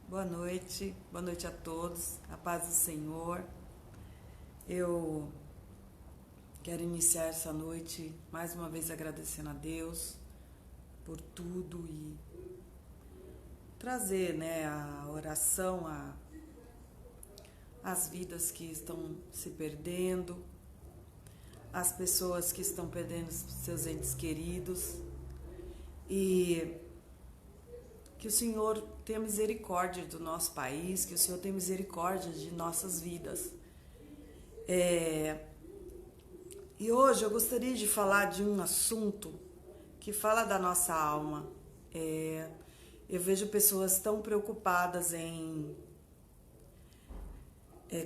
Boa noite a todos, a paz do Senhor. Eu quero iniciar essa noite mais uma vez agradecendo a Deus por tudo e trazer, a oração às vidas que estão se perdendo, às pessoas que estão perdendo seus entes queridos e que o Senhor tenha misericórdia do nosso país, que o Senhor tenha misericórdia de nossas vidas. E hoje eu gostaria de falar de um assunto que fala da nossa alma. Eu vejo pessoas tão preocupadas em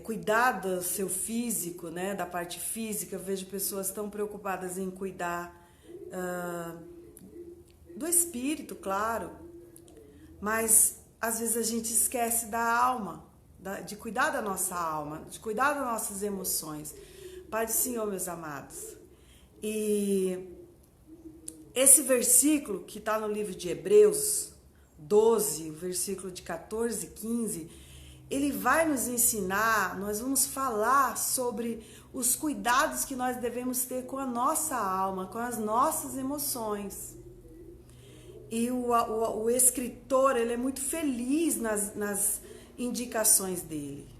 cuidar do seu físico, da parte física. Eu vejo pessoas tão preocupadas em cuidar do espírito, claro. Mas às vezes a gente esquece da alma, de cuidar da nossa alma, de cuidar das nossas emoções. Pai do Senhor, meus amados. E esse versículo que está no livro de Hebreus 12, o versículo de 14 e 15, ele vai nos ensinar, nós vamos falar sobre os cuidados que nós devemos ter com a nossa alma, com as nossas emoções. E o escritor, ele é muito feliz nas indicações dele.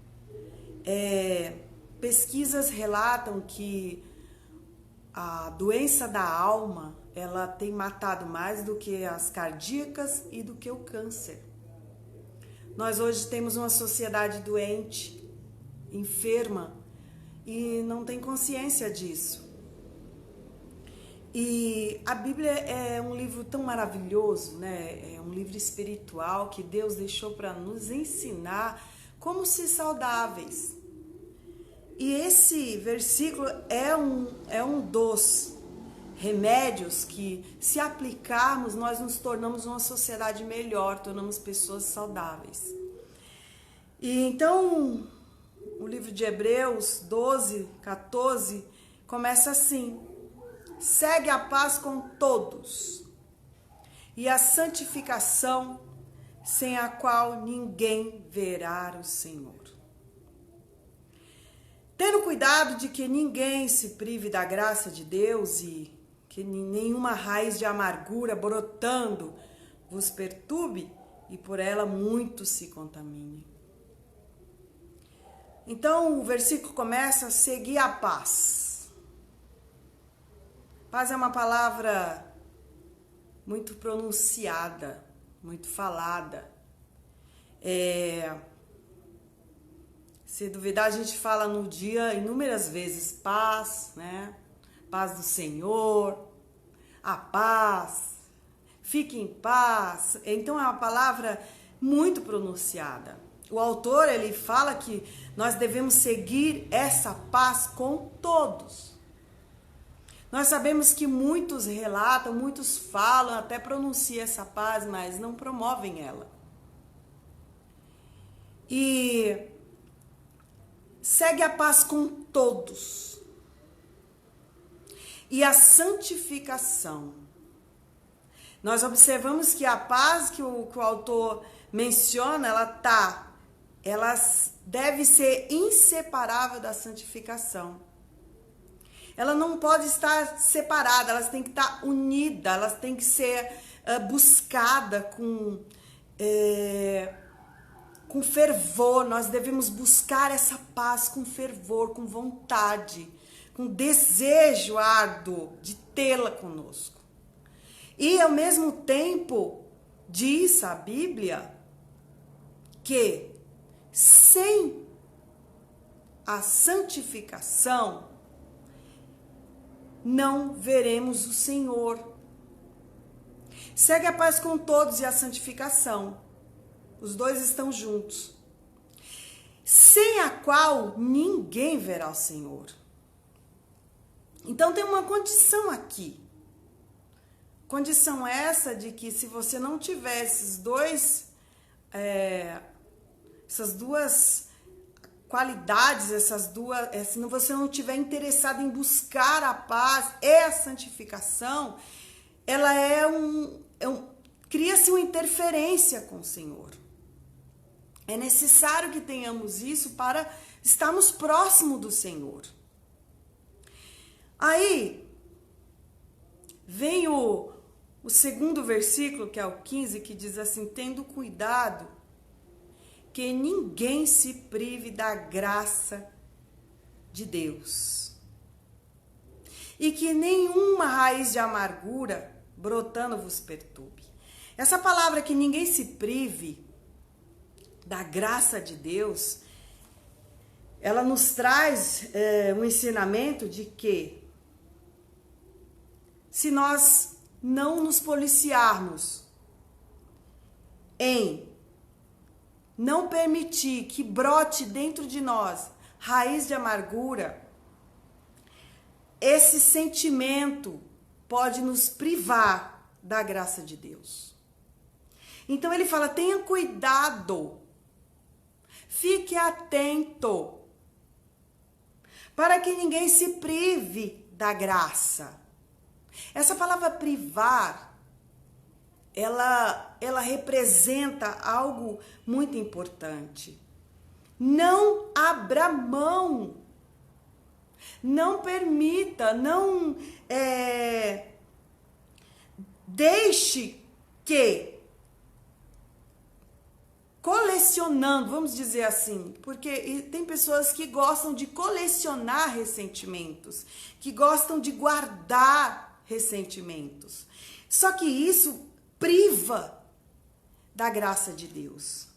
Pesquisas relatam que a doença da alma, ela tem matado mais do que as cardíacas e do que o câncer. Nós hoje temos uma sociedade doente, enferma, e não tem consciência disso. E a Bíblia é um livro tão maravilhoso, É um livro espiritual que Deus deixou para nos ensinar como ser saudáveis. E esse versículo é um dos remédios que, se aplicarmos, nós nos tornamos uma sociedade melhor, tornamos pessoas saudáveis. E então, o livro de Hebreus 12, 14, começa assim: segue a paz com todos e a santificação, sem a qual ninguém verá o Senhor. Tendo cuidado de que ninguém se prive da graça de Deus e que nenhuma raiz de amargura brotando vos perturbe e por ela muito se contamine. Então o versículo começa a seguir a paz. Paz é uma palavra muito pronunciada, muito falada. Se duvidar, a gente fala no dia inúmeras vezes paz, Paz do Senhor, a paz, fique em paz. Então é uma palavra muito pronunciada. O autor, ele fala que nós devemos seguir essa paz com todos. Nós sabemos que muitos relatam, muitos falam, até pronunciam essa paz, mas não promovem ela. E segue a paz com todos. E a santificação. Nós observamos que a paz que o autor menciona, ela deve ser inseparável da santificação. Ela não pode estar separada, elas têm que estar unidas, elas têm que ser buscadas com fervor. Nós devemos buscar essa paz com fervor, com vontade, com desejo árduo de tê-la conosco. E ao mesmo tempo, diz a Bíblia que sem a santificação não veremos o Senhor. Segue a paz com todos e a santificação. Os dois estão juntos. Sem a qual ninguém verá o Senhor. Então tem uma condição aqui. Condição essa de que se você não tiver essas duas qualidades, se você não estiver interessado em buscar a paz e a santificação, ela cria-se uma interferência com o Senhor. É necessário que tenhamos isso para estarmos próximos do Senhor. Aí, vem o segundo versículo, que é o 15, que diz assim: tendo cuidado que ninguém se prive da graça de Deus, e que nenhuma raiz de amargura brotando vos perturbe. Essa palavra que ninguém se prive da graça de Deus, ela nos traz um ensinamento de que se nós não nos policiarmos em não permitir que brote dentro de nós raiz de amargura, esse sentimento pode nos privar da graça de Deus. Então ele fala: tenha cuidado, fique atento, para que ninguém se prive da graça. Essa palavra privar, ela representa algo muito importante. Não abra mão, não permita, não deixe que, colecionando, vamos dizer assim, porque tem pessoas que gostam de colecionar ressentimentos, que gostam de guardar ressentimentos. Só que isso priva da graça de Deus.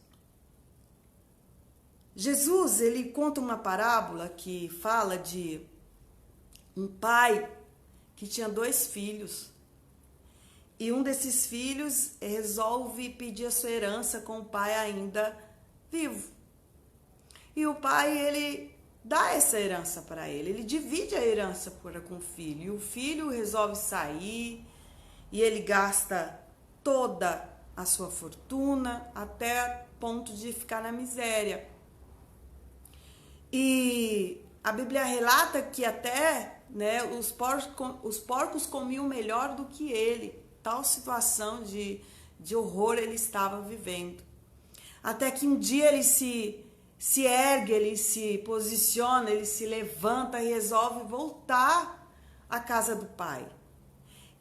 Jesus, ele conta uma parábola que fala de um pai que tinha 2 filhos. E um desses filhos resolve pedir a sua herança com o pai ainda vivo. E o pai, ele dá essa herança para ele. Ele divide a herança com o filho. E o filho resolve sair e ele gasta toda a sua fortuna até ponto de ficar na miséria. E a Bíblia relata que até, né, os porcos comiam melhor do que ele. Tal situação de horror ele estava vivendo. Até que um dia ele se ergue, ele se posiciona, ele se levanta e resolve voltar à casa do pai.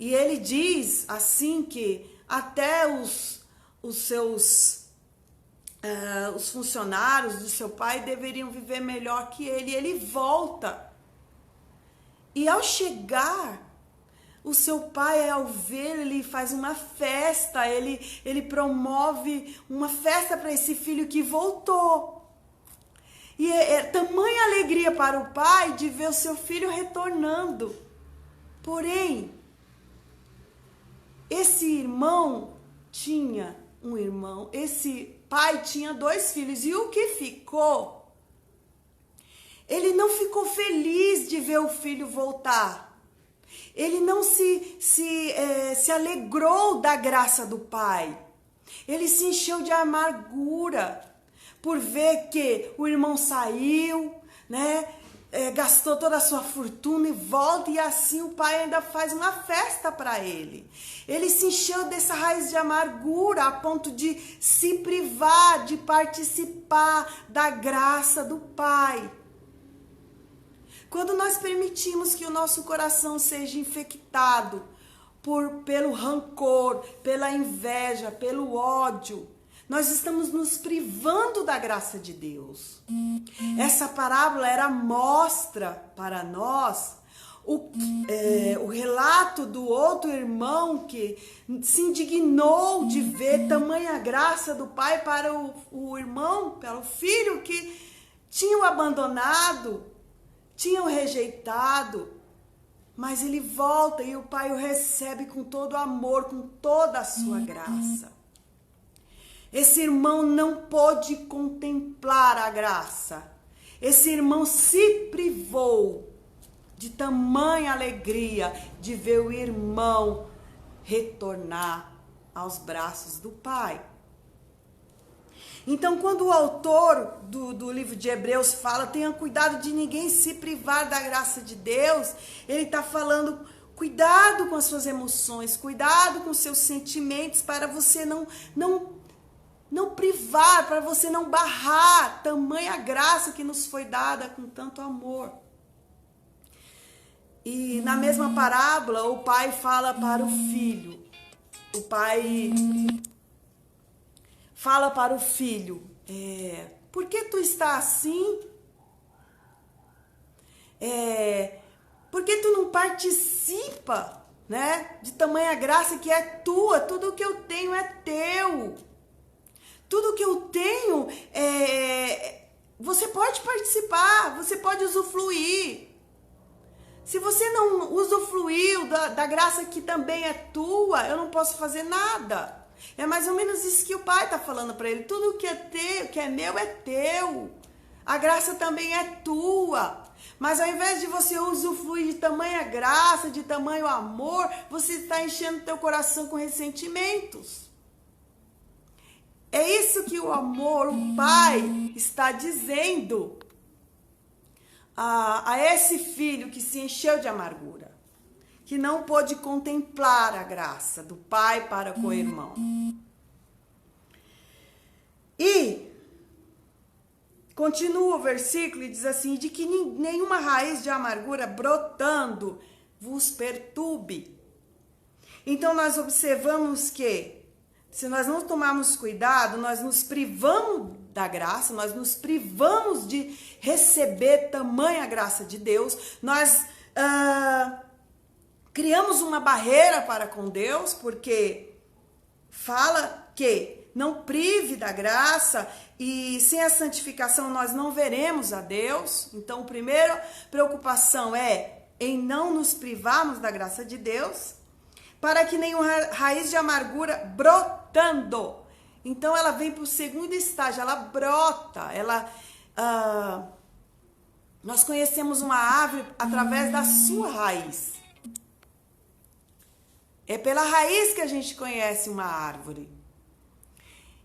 E ele diz assim que até os funcionários do seu pai deveriam viver melhor que ele. E ele volta. E ao chegar, o seu pai, ao ver, ele faz uma festa, ele promove uma festa para esse filho que voltou. E é tamanha alegria para o pai de ver o seu filho retornando. Porém, esse irmão tinha um irmão, esse pai tinha 2 filhos, e o que ficou? Ele não ficou feliz de ver o filho voltar. Ele não se alegrou da graça do pai. Ele se encheu de amargura por ver que o irmão saiu, né? Gastou toda a sua fortuna e volta, e assim o pai ainda faz uma festa para ele. Ele se encheu dessa raiz de amargura a ponto de se privar de participar da graça do pai. Quando nós permitimos que o nosso coração seja infectado pelo rancor, pela inveja, pelo ódio, nós estamos nos privando da graça de Deus. Essa parábola era mostra para nós o relato do outro irmão que se indignou de ver tamanha graça do pai para o irmão, para o filho que tinham abandonado, tinham rejeitado, mas ele volta e o pai o recebe com todo amor, com toda a sua graça. Esse irmão não pôde contemplar a graça. Esse irmão se privou de tamanha alegria de ver o irmão retornar aos braços do pai. Então, quando o autor do livro de Hebreus fala, tenha cuidado de ninguém se privar da graça de Deus, ele está falando, cuidado com as suas emoções, cuidado com os seus sentimentos, para você não não privar, para você não barrar tamanha graça que nos foi dada com tanto amor. E na mesma parábola, o pai fala para o filho. O pai fala para o filho, por que tu está assim? Por que tu não participa, né, de tamanha graça que é tua? Tudo que eu tenho é teu. Tudo que eu tenho, você pode participar, você pode usufruir. Se você não usufruiu da graça que também é tua, eu não posso fazer nada. É mais ou menos isso que o pai está falando para ele. Tudo que é teu, que é meu, é teu. A graça também é tua. Mas ao invés de você usufruir de tamanha graça, de tamanho amor, você está enchendo teu coração com ressentimentos. É isso que o amor, o pai, está dizendo a esse filho que se encheu de amargura, que não pôde contemplar a graça do pai para com o irmão. E continua o versículo e diz assim, de que nenhuma raiz de amargura brotando vos perturbe. Então nós observamos que, se nós não tomarmos cuidado, nós nos privamos da graça, nós nos privamos de receber tamanha graça de Deus, nós criamos uma barreira para com Deus, porque fala que não prive da graça e sem a santificação nós não veremos a Deus. Então, a primeira preocupação é em não nos privarmos da graça de Deus, para que nenhuma raiz de amargura brotando. Então, ela vem para o segundo estágio, ela brota, nós conhecemos uma árvore através da sua raiz. É pela raiz que a gente conhece uma árvore.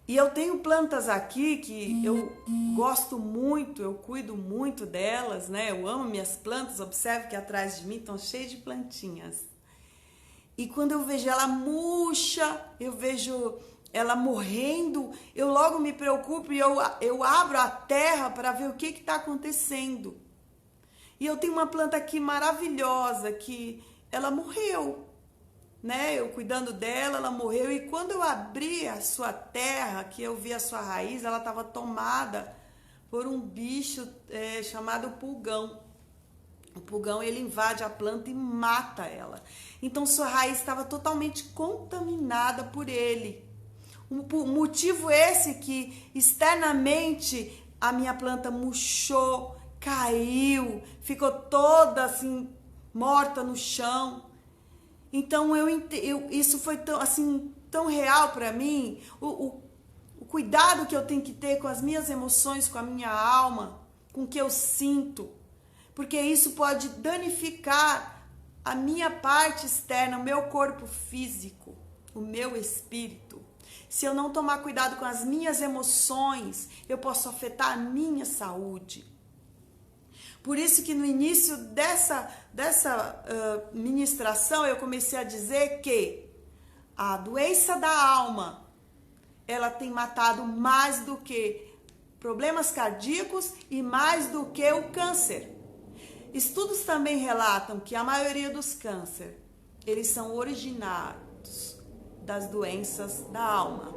E eu tenho plantas aqui que eu gosto muito, eu cuido muito delas, né? Eu amo minhas plantas, observe que atrás de mim estão cheias de plantinhas. E quando eu vejo ela murcha, eu vejo ela morrendo, eu logo me preocupo e eu abro a terra para ver o que está acontecendo. E eu tenho uma planta aqui maravilhosa que ela morreu, né? Eu cuidando dela, ela morreu. E quando eu abri a sua terra, que eu vi a sua raiz, ela estava tomada por um bicho chamado pulgão. O pulgão, ele invade a planta e mata ela. Então sua raiz estava totalmente contaminada por ele. O motivo esse que externamente a minha planta murchou, caiu, ficou toda assim morta no chão. Então isso foi tão real para mim, o cuidado que eu tenho que ter com as minhas emoções, com a minha alma, com o que eu sinto, porque isso pode danificar a minha parte externa, o meu corpo físico, o meu espírito. Se eu não tomar cuidado com as minhas emoções, eu posso afetar a minha saúde. Por isso que no início dessa ministração eu comecei a dizer que a doença da alma, ela tem matado mais do que problemas cardíacos e mais do que o câncer. Estudos também relatam que a maioria dos cânceres, eles são originados das doenças da alma.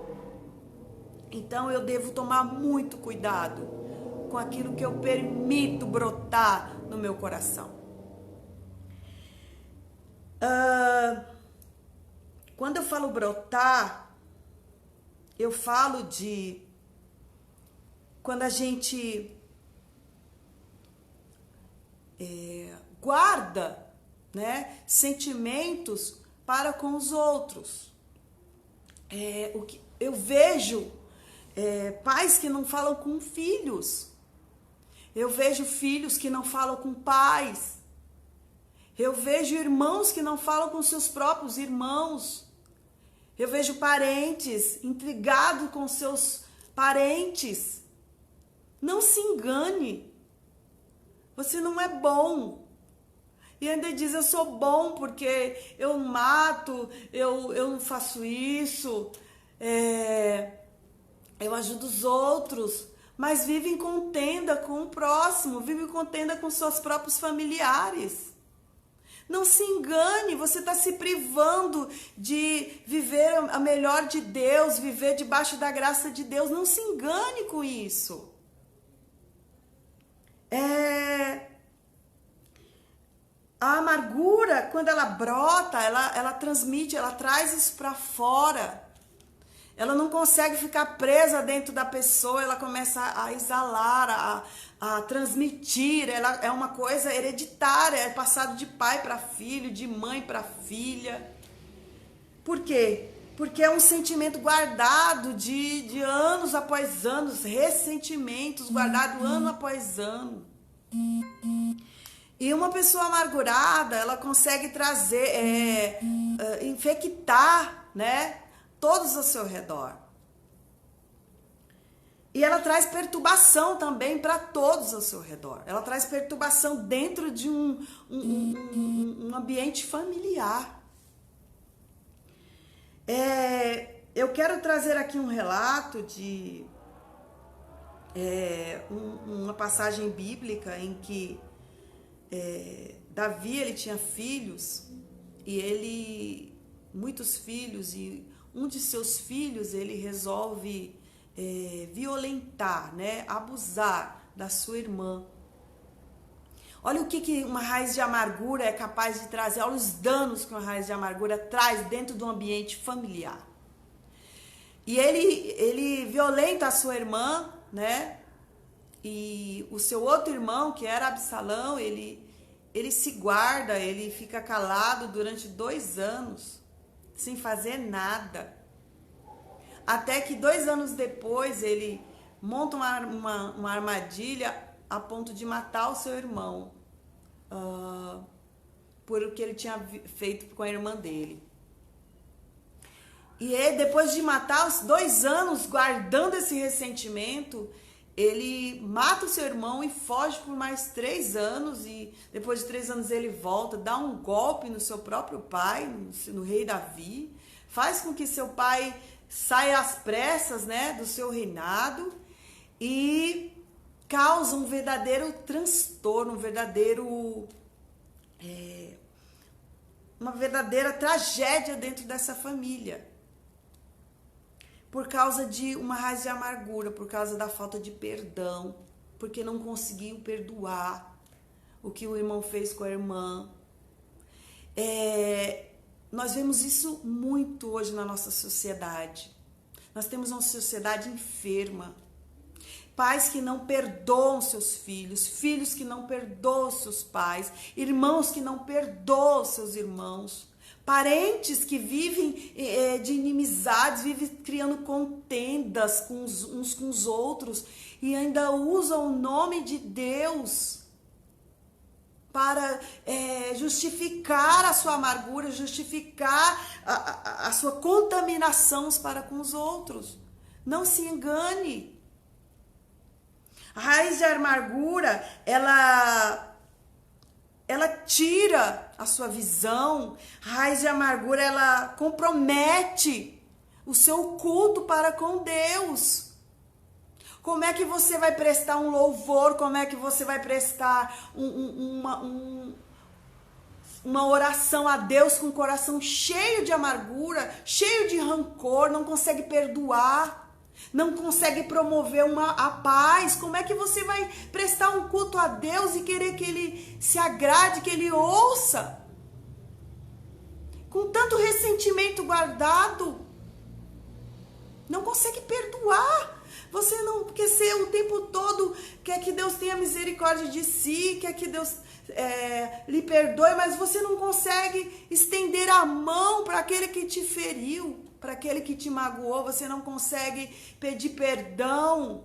Então eu devo tomar muito cuidado com aquilo que eu permito brotar no meu coração. Quando eu falo brotar, eu falo de quando a gente guarda, né, sentimentos para com os outros. O que eu vejo pais que não falam com filhos. Eu vejo filhos que não falam com pais. Eu vejo irmãos que não falam com seus próprios irmãos. Eu vejo parentes intrigados com seus parentes. Não se engane. Você não é bom. E ainda diz, eu sou bom porque eu mato, eu não faço isso. Eu ajuda os outros, mas vive em contenda com o próximo, vive em contenda com seus próprios familiares. Não se engane, você está se privando de viver a melhor de Deus, viver debaixo da graça de Deus. Não se engane com isso. A amargura, quando ela brota, ela transmite, ela traz isso para fora. Ela não consegue ficar presa dentro da pessoa, ela começa a exalar, a transmitir. Ela é uma coisa hereditária, é passado de pai para filho, de mãe para filha. Por quê? Porque é um sentimento guardado de anos após anos, ressentimentos guardados ano após ano. E uma pessoa amargurada, ela consegue trazer, infectar, né, todos ao seu redor. E ela traz perturbação também para todos ao seu redor. Ela traz perturbação dentro de um ambiente familiar. Eu quero trazer aqui um relato de uma passagem bíblica em que Davi, ele tinha filhos, e muitos filhos, e um de seus filhos, ele resolve violentar, né, abusar da sua irmã. Olha o que uma raiz de amargura é capaz de trazer, olha os danos que uma raiz de amargura traz dentro do ambiente familiar. E ele violenta a sua irmã, né? E o seu outro irmão, que era Absalão, ele se guarda, ele fica calado durante 2 anos, sem fazer nada. Até que 2 anos depois, ele monta uma armadilha a ponto de matar o seu irmão, por o que ele tinha feito com a irmã dele. E ele, depois de matar os 2 anos, guardando esse ressentimento, ele mata o seu irmão e foge por mais 3 anos, e depois de 3 anos ele volta, dá um golpe no seu próprio pai, no rei Davi, faz com que seu pai saia às pressas, né, do seu reinado, e causa um verdadeiro transtorno, uma verdadeira tragédia dentro dessa família. Por causa de uma raiz de amargura, por causa da falta de perdão, porque não conseguiu perdoar o que o irmão fez com a irmã. Nós vemos isso muito hoje na nossa sociedade. Nós temos uma sociedade enferma. Pais que não perdoam seus filhos, filhos que não perdoam seus pais, irmãos que não perdoam seus irmãos. Parentes que vivem de inimizades, vivem criando contendas uns com os outros e ainda usam o nome de Deus para justificar a sua amargura, justificar a sua contaminação para com os outros. Não se engane. A raiz de amargura, ela tira a sua visão. A raiz de amargura, ela compromete o seu culto para com Deus. Como é que você vai prestar um louvor? Como é que você vai prestar uma oração a Deus com o coração cheio de amargura, cheio de rancor, não consegue perdoar, não consegue promover a paz? Como é que você vai prestar um culto a Deus e querer que Ele se agrade, que Ele ouça? Com tanto ressentimento guardado, não consegue perdoar. Você não quer ser o tempo todo, quer que Deus tenha misericórdia de si, quer que Deus lhe perdoe, mas você não consegue estender a mão para aquele que te feriu, para aquele que te magoou. Você não consegue pedir perdão.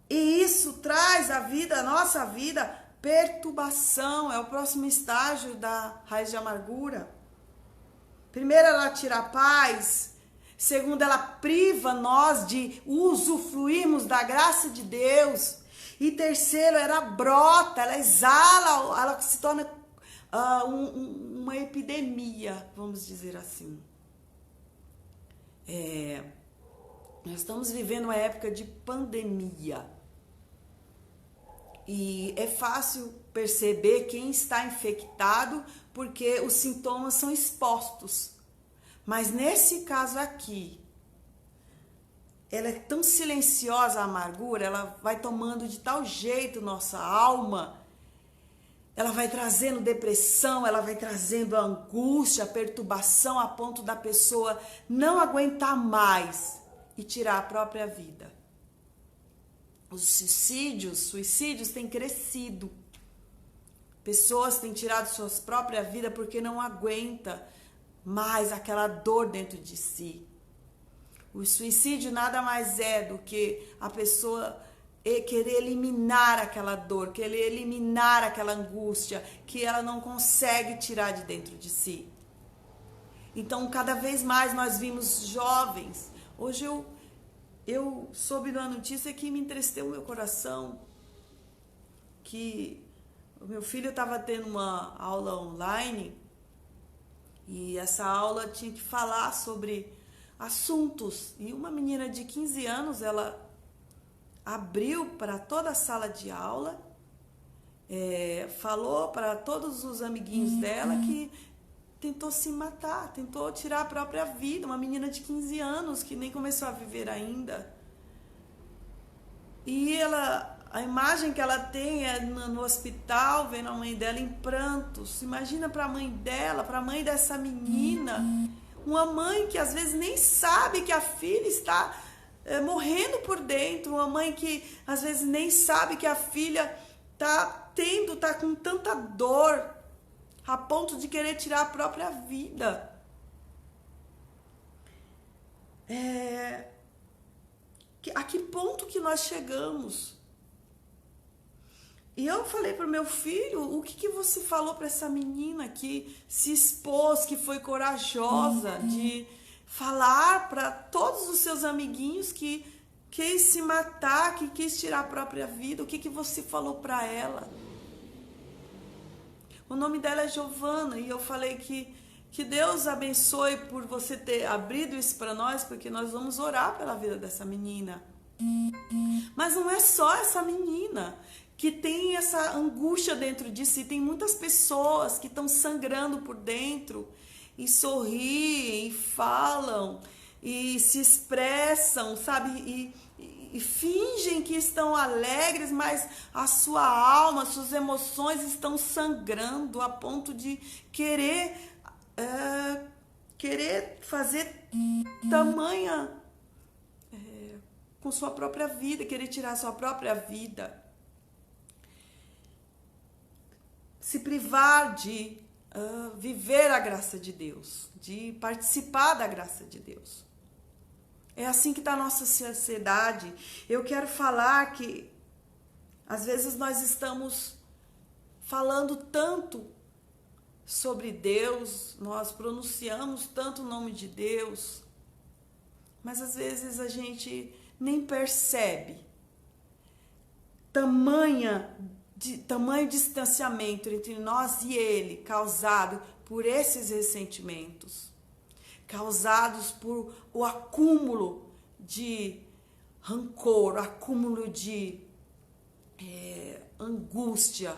E isso traz à nossa vida, perturbação. É o próximo estágio da raiz de amargura. Primeiro, ela tira a paz. Segundo, ela priva nós de usufruirmos da graça de Deus. E terceiro, ela brota, ela exala, ela se torna uma epidemia, vamos dizer assim. Nós estamos vivendo uma época de pandemia. E é fácil perceber quem está infectado porque os sintomas são expostos. Mas nesse caso aqui, ela é tão silenciosa, a amargura, ela vai tomando de tal jeito nossa alma, ela vai trazendo depressão, ela vai trazendo angústia, perturbação, a ponto da pessoa não aguentar mais e tirar a própria vida. Os suicídios têm crescido. Pessoas têm tirado suas próprias vidas porque não aguentam mais aquela dor dentro de si. O suicídio nada mais é do que a pessoa querer eliminar aquela dor, querer eliminar aquela angústia que ela não consegue tirar de dentro de si. Então, cada vez mais nós vimos jovens. Hoje eu soube de uma notícia que me entristeceu o meu coração, que o meu filho estava tendo uma aula online e essa aula tinha que falar sobre assuntos. E uma menina de 15 anos, ela abriu para toda a sala de aula, falou para todos os amiguinhos dela que tentou se matar, tentou tirar a própria vida. Uma menina de 15 anos que nem começou a viver ainda. E a imagem que ela tem é no hospital, vendo a mãe dela em prantos. Imagina para a mãe dela, para a mãe dessa menina. Uma mãe que às vezes nem sabe que a filha está morrendo por dentro. Uma mãe que às vezes nem sabe que a filha está com tanta dor, a ponto de querer tirar a própria vida. A que ponto que nós chegamos? E eu falei para o meu filho, o que você falou para essa menina que se expôs, que foi corajosa de falar para todos os seus amiguinhos que quis se matar, que quis tirar a própria vida? O que você falou para ela? O nome dela é Giovana e eu falei que Deus abençoe por você ter abrido isso para nós, porque nós vamos orar pela vida dessa menina. Mas não é só essa menina que tem essa angústia dentro de si. Tem muitas pessoas que estão sangrando por dentro e sorriem, e falam, e se expressam, sabe? E fingem que estão alegres, mas a sua alma, suas emoções estão sangrando a ponto de querer fazer tamanha com sua própria vida, querer tirar a sua própria vida. Se privar de viver a graça de Deus, de participar da graça de Deus. É assim que está a nossa sociedade. Eu quero falar que às vezes nós estamos falando tanto sobre Deus, nós pronunciamos tanto o nome de Deus, mas às vezes a gente nem percebe tamanho distanciamento entre nós e Ele, causado por esses ressentimentos, causados por o acúmulo de rancor, acúmulo de angústia.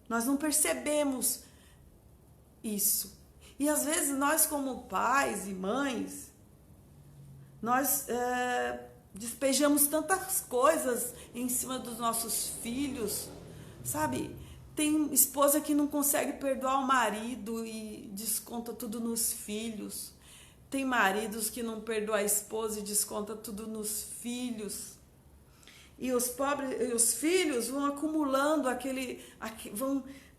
Nós não percebemos isso. E às vezes nós, como pais e mães, nós despejamos tantas coisas em cima dos nossos filhos, sabe? Tem esposa que não consegue perdoar o marido e desconta tudo nos filhos. Tem maridos que não perdoam a esposa e desconta tudo nos filhos. E os filhos vão acumulando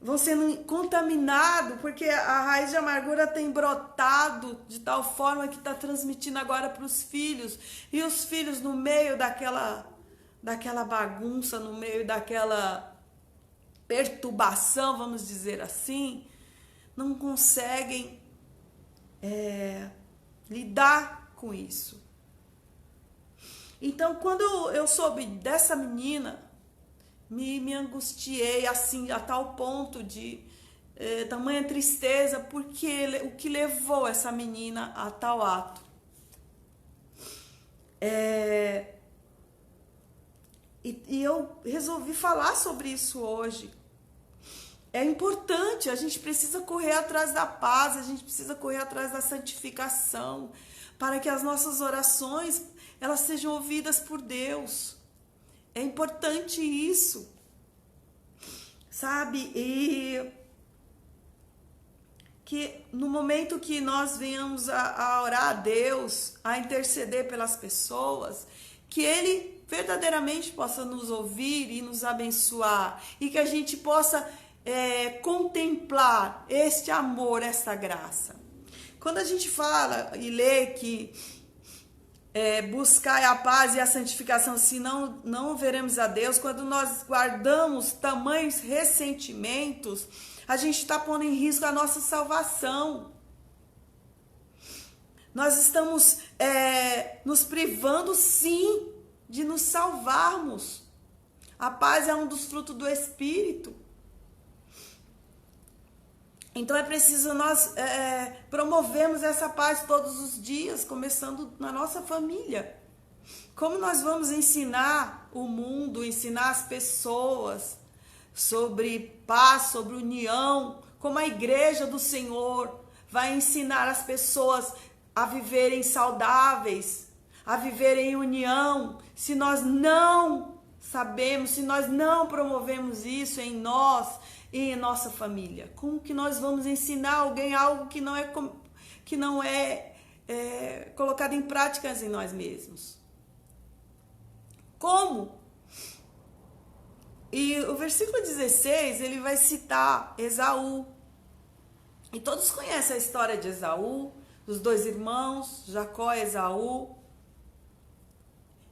vão sendo contaminados, porque a raiz de amargura tem brotado de tal forma que está transmitindo agora para os filhos. E os filhos, no meio daquela bagunça, no meio daquela perturbação, vamos dizer assim, não conseguem lidar com isso. Então, quando eu soube dessa menina, me angustiei assim a tal ponto de tamanha tristeza, porque o que levou essa menina a tal ato. E eu resolvi falar sobre isso hoje. É importante, a gente precisa correr atrás da paz, a gente precisa correr atrás da santificação, para que as nossas orações, elas sejam ouvidas por Deus. É importante isso, sabe? E que no momento que nós venhamos a orar a Deus, a interceder pelas pessoas, que Ele verdadeiramente possa nos ouvir e nos abençoar, e que a gente possa contemplar este amor, esta graça. Quando a gente fala e lê que buscar a paz e a santificação, senão não veremos a Deus, quando nós guardamos tamanhos ressentimentos, a gente está pondo em risco a nossa salvação. Nós estamos nos privando, sim, de nos salvarmos. A paz é um dos frutos do Espírito. Então é preciso nós promovermos essa paz todos os dias, começando na nossa família. Como nós vamos ensinar o mundo, ensinar as pessoas sobre paz, sobre união, como a igreja do Senhor vai ensinar as pessoas a viverem saudáveis, a viverem em união, se nós não sabemos, se nós não promovemos isso em nós e em nossa família? Como que nós vamos ensinar alguém algo que não é colocado em práticas em nós mesmos? Como? E o versículo 16, ele vai citar Esaú. E todos conhecem a história de Esaú, dos dois irmãos, Jacó e Esaú.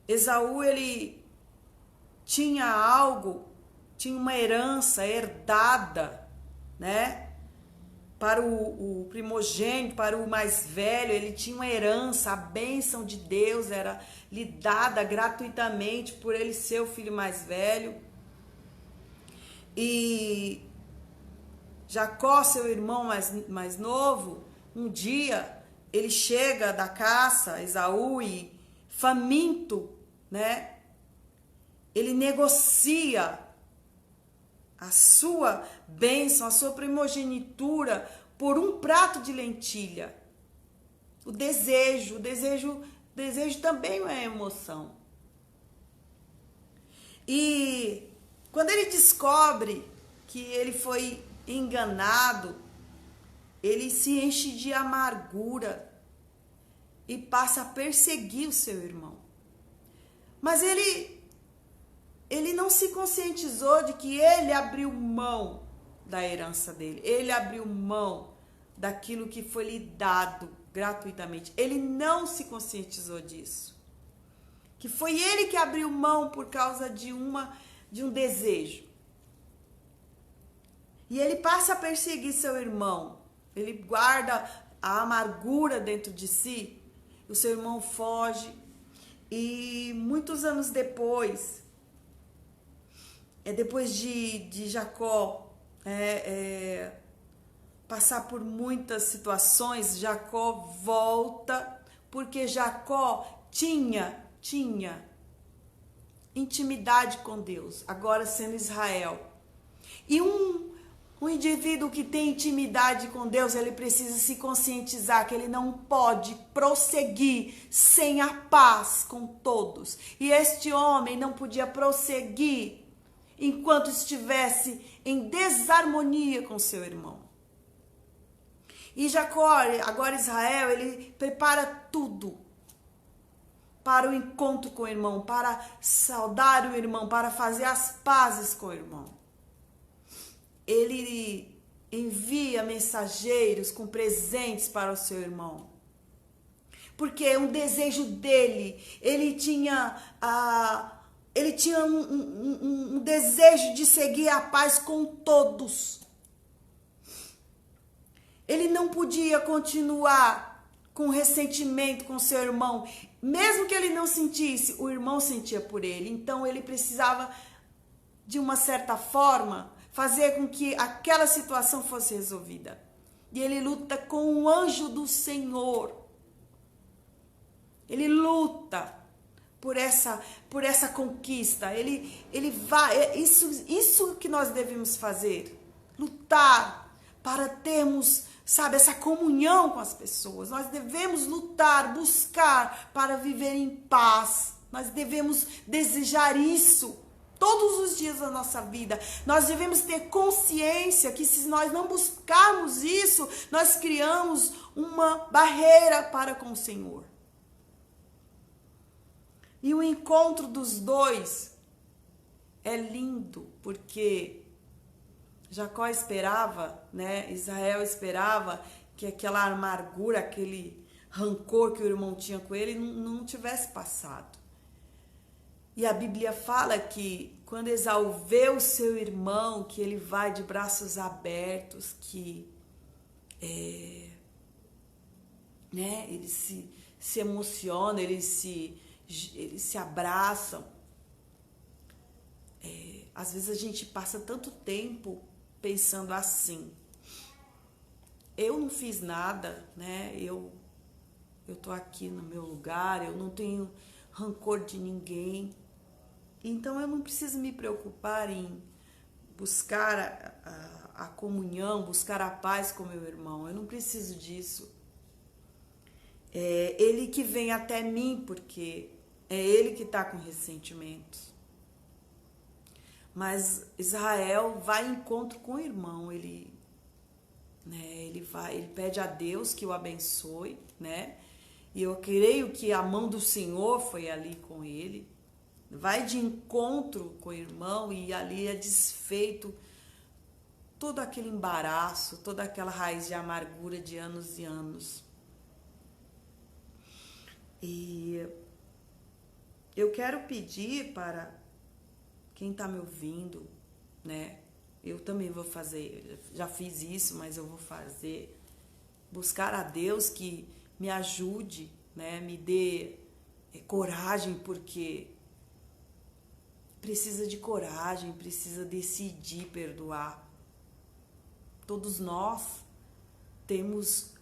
Esaú, ele tinha uma herança herdada, né? Para o primogênito, para o mais velho, ele tinha uma herança, a bênção de Deus era lhe dada gratuitamente por ele ser o filho mais velho. E Jacó, seu irmão mais novo, um dia ele chega da caça, Esaú, e faminto, né? Ele negocia a sua bênção, a sua primogenitura por um prato de lentilha. O desejo também é uma emoção. E quando ele descobre que ele foi enganado, ele se enche de amargura e passa a perseguir o seu irmão. Mas ele não se conscientizou de que ele abriu mão da herança dele. Ele abriu mão daquilo que foi lhe dado gratuitamente. Ele não se conscientizou disso. Que foi ele que abriu mão por causa de um desejo. E ele passa a perseguir seu irmão. Ele guarda a amargura dentro de si. O seu irmão foge. E muitos anos depois, depois de Jacó passar por muitas situações, Jacó volta, porque Jacó tinha intimidade com Deus, agora sendo Israel. E um indivíduo que tem intimidade com Deus, ele precisa se conscientizar que ele não pode prosseguir sem a paz com todos. E este homem não podia prosseguir enquanto estivesse em desarmonia com seu irmão. E Jacó, agora Israel, ele prepara tudo para o encontro com o irmão, para saudar o irmão, para fazer as pazes com o irmão. Ele envia mensageiros com presentes para o seu irmão. Porque é um desejo dele. Ele tinha um desejo de seguir a paz com todos. Ele não podia continuar com ressentimento com seu irmão. Mesmo que ele não sentisse, o irmão sentia por ele. Então ele precisava, de uma certa forma, fazer com que aquela situação fosse resolvida. E ele luta com o anjo do Senhor. Ele luta por essa conquista. Ele vai, é isso que nós devemos fazer, lutar para termos, sabe, essa comunhão com as pessoas. Nós devemos lutar, buscar para viver em paz. Nós devemos desejar isso todos os dias da nossa vida. Nós devemos ter consciência que se nós não buscarmos isso, nós criamos uma barreira para com o Senhor. E o encontro dos dois é lindo, porque Jacó esperava, né? Israel esperava que aquela amargura, aquele rancor que o irmão tinha com ele não tivesse passado. E a Bíblia fala que quando Esaú vê o seu irmão, que ele vai de braços abertos, que né, eles se emocionam, eles se abraçam. Às vezes a gente passa tanto tempo pensando assim: eu não fiz nada, né? Eu tô aqui no meu lugar, eu não tenho rancor de ninguém, então eu não preciso me preocupar em buscar a comunhão, buscar a paz com meu irmão. Eu não preciso disso. É ele que vem até mim, porque é ele que está com ressentimentos. Mas Israel vai em encontro com o irmão, ele pede a Deus que o abençoe, né? E eu creio que a mão do Senhor foi ali com ele. Vai de encontro com o irmão e ali é desfeito todo aquele embaraço, toda aquela raiz de amargura de anos e anos. E eu quero pedir para quem está me ouvindo, né? Eu também vou fazer, já fiz isso, mas eu vou fazer, buscar a Deus que me ajude, né? Me dê coragem, porque precisa de coragem, precisa decidir perdoar. Todos nós temos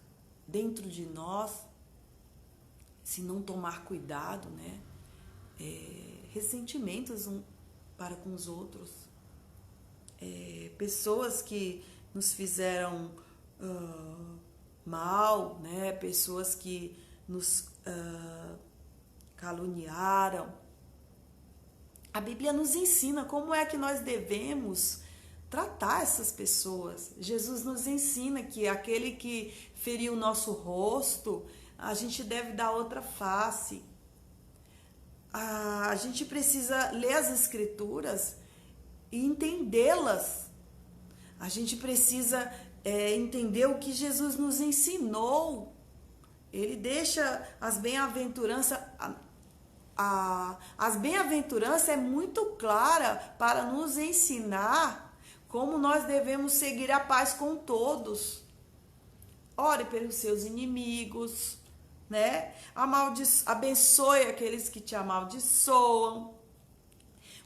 dentro de nós, se não tomar cuidado, né? Ressentimentos para com os outros. Pessoas que nos fizeram mal, né? Pessoas que nos caluniaram. A Bíblia nos ensina como é que nós devemos tratar essas pessoas. Jesus nos ensina que aquele que feriu o nosso rosto, a gente deve dar outra face. A gente precisa ler as Escrituras e entendê-las. A gente precisa entender o que Jesus nos ensinou. Ele deixa as bem-aventuranças. As bem-aventuranças é muito clara para nos ensinar como nós devemos seguir a paz com todos. Ore pelos seus inimigos, né? Abençoe aqueles que te amaldiçoam.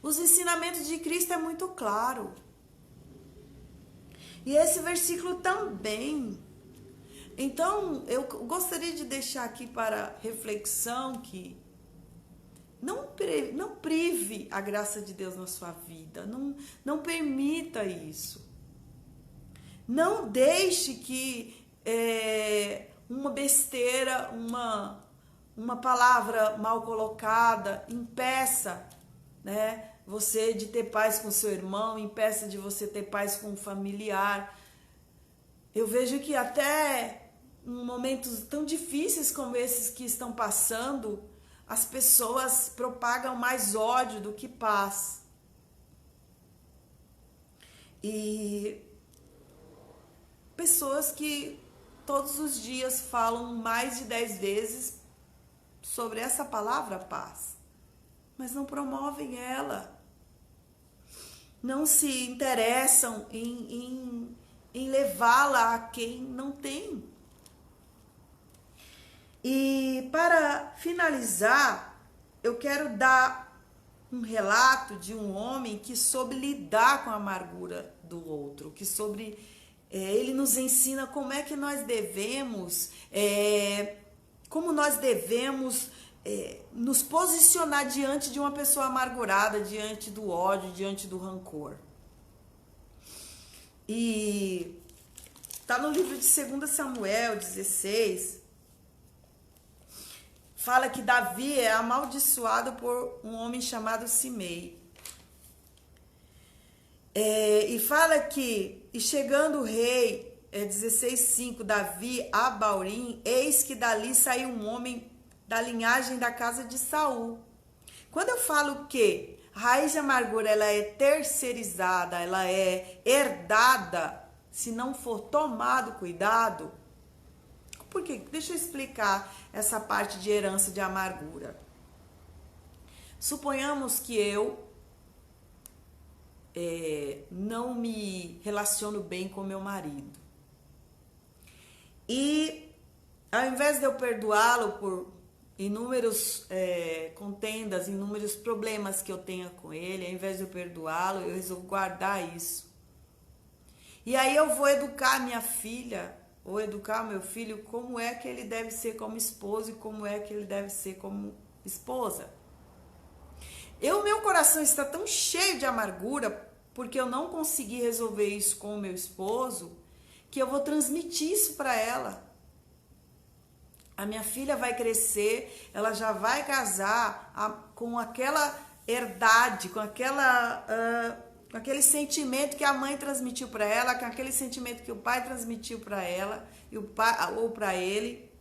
Os ensinamentos de Cristo é muito claro. E esse versículo também. Então, eu gostaria de deixar aqui para reflexão que não prive a graça de Deus na sua vida. Não permita isso. Não deixe que uma besteira, uma palavra mal colocada impeça, né, você de ter paz com seu irmão, impeça de você ter paz com um familiar. Eu vejo que até em momentos tão difíceis como esses que estão passando, as pessoas propagam mais ódio do que paz. E pessoas que todos os dias falam mais de 10 vezes sobre essa palavra paz, mas não promovem ela. Não se interessam em levá-la a quem não tem. E para finalizar, eu quero dar um relato de um homem que soube lidar com a amargura do outro, que ele nos ensina como é que nós devemos, nos posicionar diante de uma pessoa amargurada, diante do ódio, diante do rancor. E tá no livro de 2 Samuel 16, fala que Davi é amaldiçoado por um homem chamado Simei. E fala que, e chegando o rei, 16:5, Davi a Baurim, eis que dali saiu um homem da linhagem da casa de Saul. Quando eu falo que a raiz de amargura ela é terceirizada, ela é herdada, se não for tomado cuidado, por quê? Deixa eu explicar essa parte de herança de amargura. Suponhamos que eu não me relaciono bem com meu marido. E ao invés de eu perdoá-lo por inúmeros contendas, inúmeros problemas que eu tenha com ele, ao invés de eu perdoá-lo, eu resolvo guardar isso. E aí eu vou educar minha filha, ou educar meu filho, como é que ele deve ser como esposo e como é que ele deve ser como esposa. Meu coração está tão cheio de amargura, porque eu não consegui resolver isso com o meu esposo, que eu vou transmitir isso para ela. A minha filha vai crescer, ela já vai casar com aquela herdade, com aquele sentimento que a mãe transmitiu para ela, com aquele sentimento que o pai transmitiu para ela, ou para ele.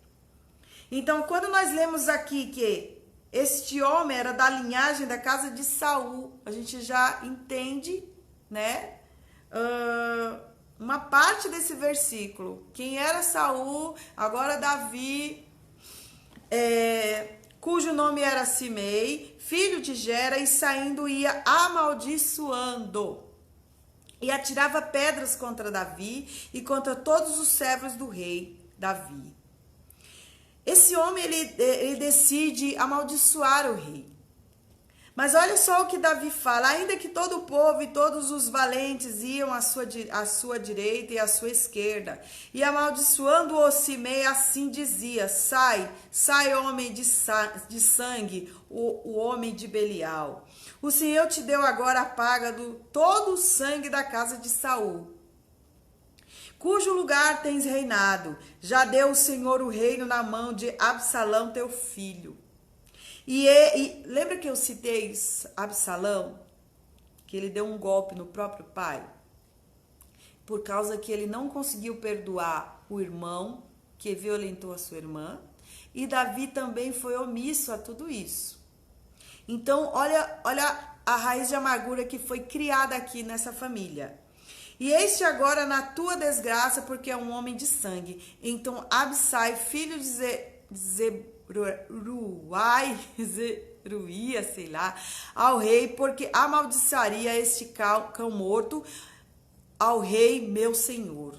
Então, quando nós lemos aqui que este homem era da linhagem da casa de Saul, a gente já entende, né? Uma parte desse versículo. Quem era Saul, agora Davi, cujo nome era Simei, filho de Gera, e saindo ia amaldiçoando. E atirava pedras contra Davi e contra todos os servos do rei Davi. Esse homem, ele decide amaldiçoar o rei. Mas olha só o que Davi fala: ainda que todo o povo e todos os valentes iam à sua direita e à sua esquerda, e amaldiçoando-o Simei, assim dizia: sai, homem de sangue, o homem de Belial. O Senhor te deu agora a paga do todo o sangue da casa de Saul, cujo lugar tens reinado. Já deu o Senhor o reino na mão de Absalão, teu filho. E lembra que eu citei Absalão? Que ele deu um golpe no próprio pai? Por causa que ele não conseguiu perdoar o irmão que violentou a sua irmã. E Davi também foi omisso a tudo isso. Então, olha a raiz de amargura que foi criada aqui nessa família. E este agora na tua desgraça, porque é um homem de sangue. Então Absai, filho de Zeruia, sei lá, ao rei, porque amaldiçaria este cão morto ao rei meu senhor.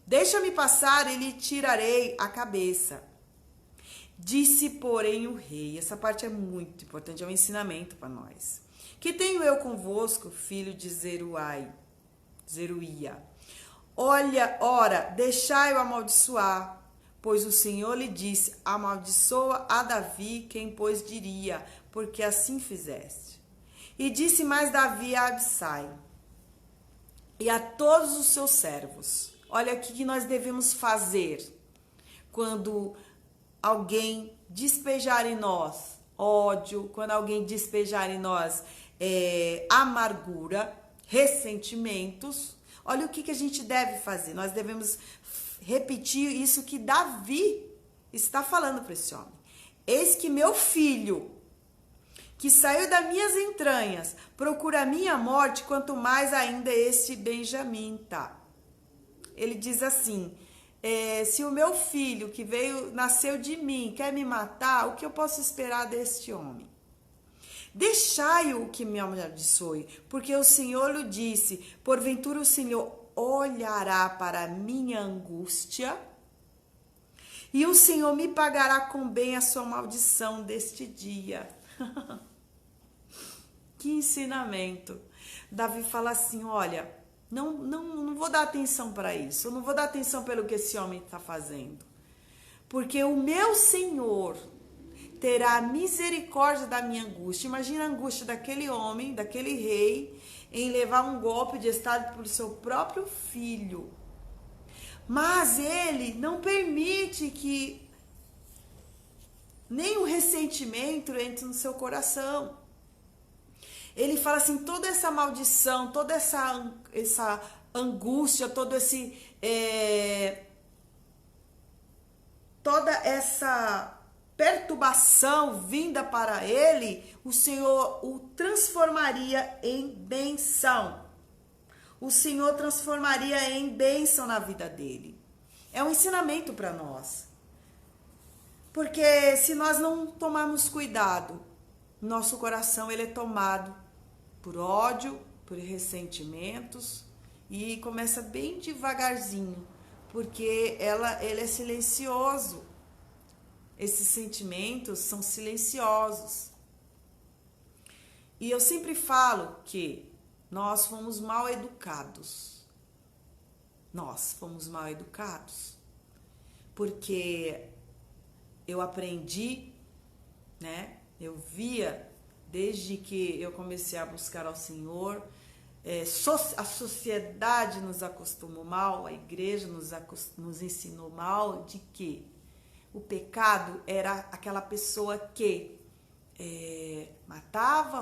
Deixa-me passar e lhe tirarei a cabeça. Disse, porém, o rei. Essa parte é muito importante, é um ensinamento para nós. Que tenho eu convosco, filho de Zeruia? Ora, deixai-o amaldiçoar. Pois o Senhor lhe disse: amaldiçoa a Davi, quem pois diria, porque assim fizeste. E disse mais Davi a Absai e a todos os seus servos: olha aqui que nós devemos fazer quando alguém despejar em nós ódio, quando alguém despejar em nós amargura, ressentimentos. Olha o que a gente deve fazer. Nós devemos repetir isso que Davi está falando para esse homem. Eis que meu filho, que saiu das minhas entranhas, procura a minha morte, quanto mais ainda este Benjamim, tá? Ele diz assim: se o meu filho que nasceu de mim, quer me matar, o que eu posso esperar deste homem? Deixai-o que me amaldiçoe, porque o Senhor lhe disse: porventura o Senhor olhará para a minha angústia, e o Senhor me pagará com bem a sua maldição deste dia. Que ensinamento. Davi fala assim: olha, não vou dar atenção para isso, eu não vou dar atenção pelo que esse homem está fazendo, porque o meu Senhor terá misericórdia da minha angústia. Imagina a angústia daquele homem, daquele rei, em levar um golpe de estado por seu próprio filho. Mas ele não permite que nem o ressentimento entre no seu coração. Ele fala assim, toda essa maldição, toda essa angústia, toda essa perturbação vinda para ele, o Senhor o transformaria em bênção. O Senhor transformaria em bênção na vida dele. É um ensinamento para nós. Porque se nós não tomarmos cuidado, nosso coração ele é tomado por ódio, por ressentimentos e começa bem devagarzinho, porque ele é silencioso. Esses sentimentos são silenciosos. E eu sempre falo que nós fomos mal educados. Nós fomos mal educados. Porque eu aprendi, né? Eu via, desde que eu comecei a buscar ao Senhor, a sociedade nos acostumou mal, a igreja nos ensinou mal de que o pecado era aquela pessoa que matava,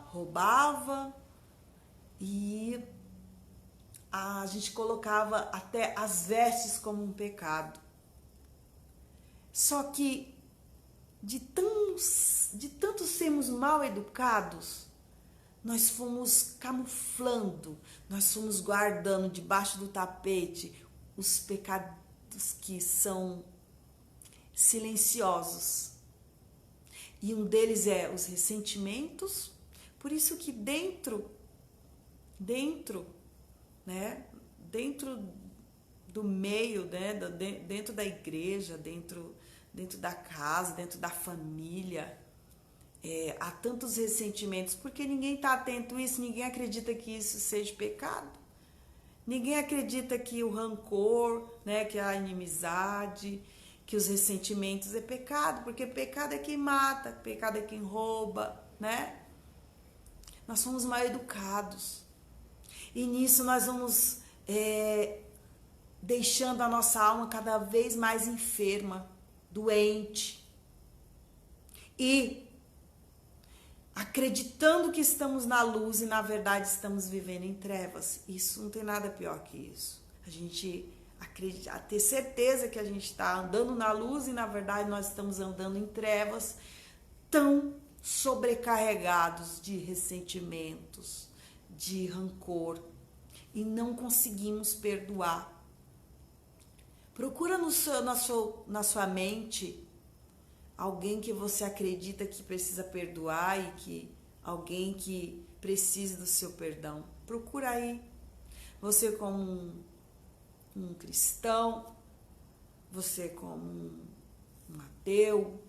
roubava, e a gente colocava até as vestes como um pecado. Só que de tanto sermos mal educados, nós fomos camuflando, nós fomos guardando debaixo do tapete os pecados que são silenciosos. E um deles é os ressentimentos. Por isso que dentro, né, dentro do meio, né, dentro da igreja, dentro da casa, dentro da família, há tantos ressentimentos, porque ninguém está atento a isso, ninguém acredita que isso seja pecado. Ninguém acredita que o rancor, né, que a inimizade, que os ressentimentos é pecado, porque pecado é quem mata, pecado é quem rouba, né? Nós somos mal educados. E nisso nós vamos deixando a nossa alma cada vez mais enferma, doente. E acreditando que estamos na luz e na verdade estamos vivendo em trevas. Isso não tem nada pior que isso. A gente acreditar, ter certeza que a gente está andando na luz e na verdade nós estamos andando em trevas, tão sobrecarregados de ressentimentos, de rancor, e não conseguimos perdoar. Procura na sua mente alguém que você acredita que precisa perdoar e que alguém que precise do seu perdão. Procura aí. Você como um cristão, você como um ateu,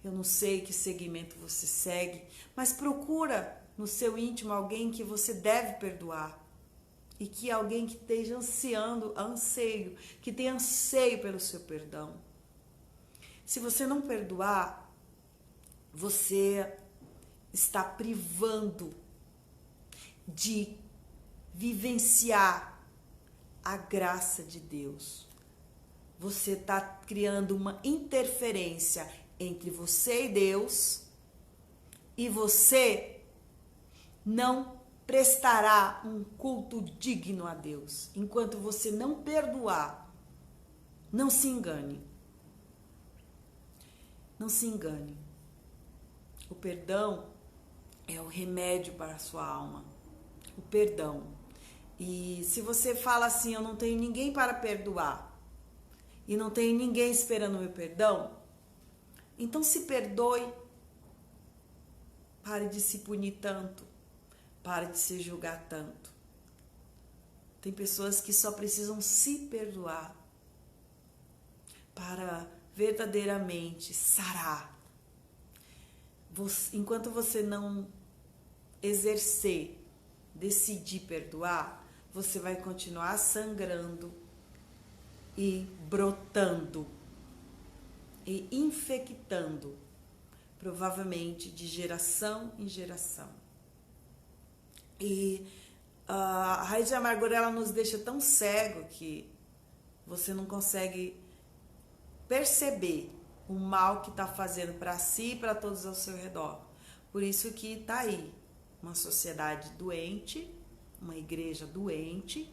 eu não sei que segmento você segue, mas procura no seu íntimo alguém que você deve perdoar e que alguém que esteja que tenha anseio pelo seu perdão. Se você não perdoar, você está privando de vivenciar a graça de Deus. Você está criando uma interferência entre você e Deus, e você não prestará um culto digno a Deus enquanto você não perdoar. Não se engane. Não se engane. O perdão é o remédio para a sua alma. O perdão. E se você fala assim, eu não tenho ninguém para perdoar e não tenho ninguém esperando o meu perdão, então se perdoe. Pare de se punir tanto. Pare de se julgar tanto. Tem pessoas que só precisam se perdoar para verdadeiramente sarar. Enquanto você não decidir perdoar, você vai continuar sangrando e brotando e infectando, provavelmente de geração em geração. E a raiz de amargura, ela nos deixa tão cego que você não consegue perceber o mal que está fazendo para si e para todos ao seu redor. Por isso que está aí uma sociedade doente, uma igreja doente,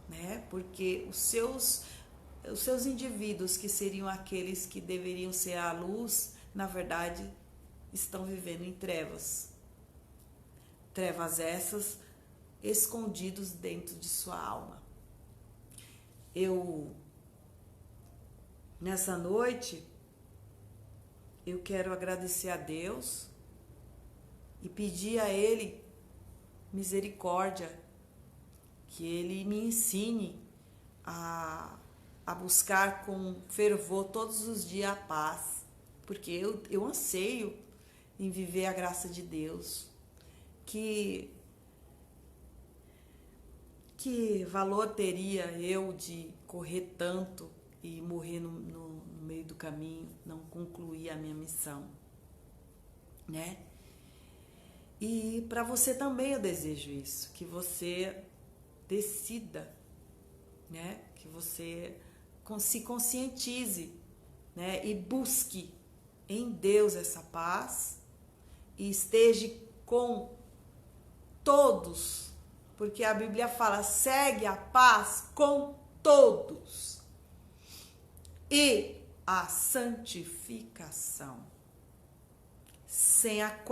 né? Porque os seus indivíduos, que seriam aqueles que deveriam ser a luz, na verdade, estão vivendo em trevas. Trevas essas escondidos dentro de sua alma. Nessa noite, eu quero agradecer a Deus e pedir a Ele misericórdia, que Ele me ensine a buscar com fervor todos os dias a paz, porque eu anseio em viver a graça de Deus. Que valor teria eu de correr tanto e morrer no meio do caminho, não concluir a minha missão, né? E para você também eu desejo isso, que você decida, né? Que você se conscientize, né? E busque em Deus essa paz e esteja com todos, porque a Bíblia fala: segue a paz com todos e a santificação, sem a qual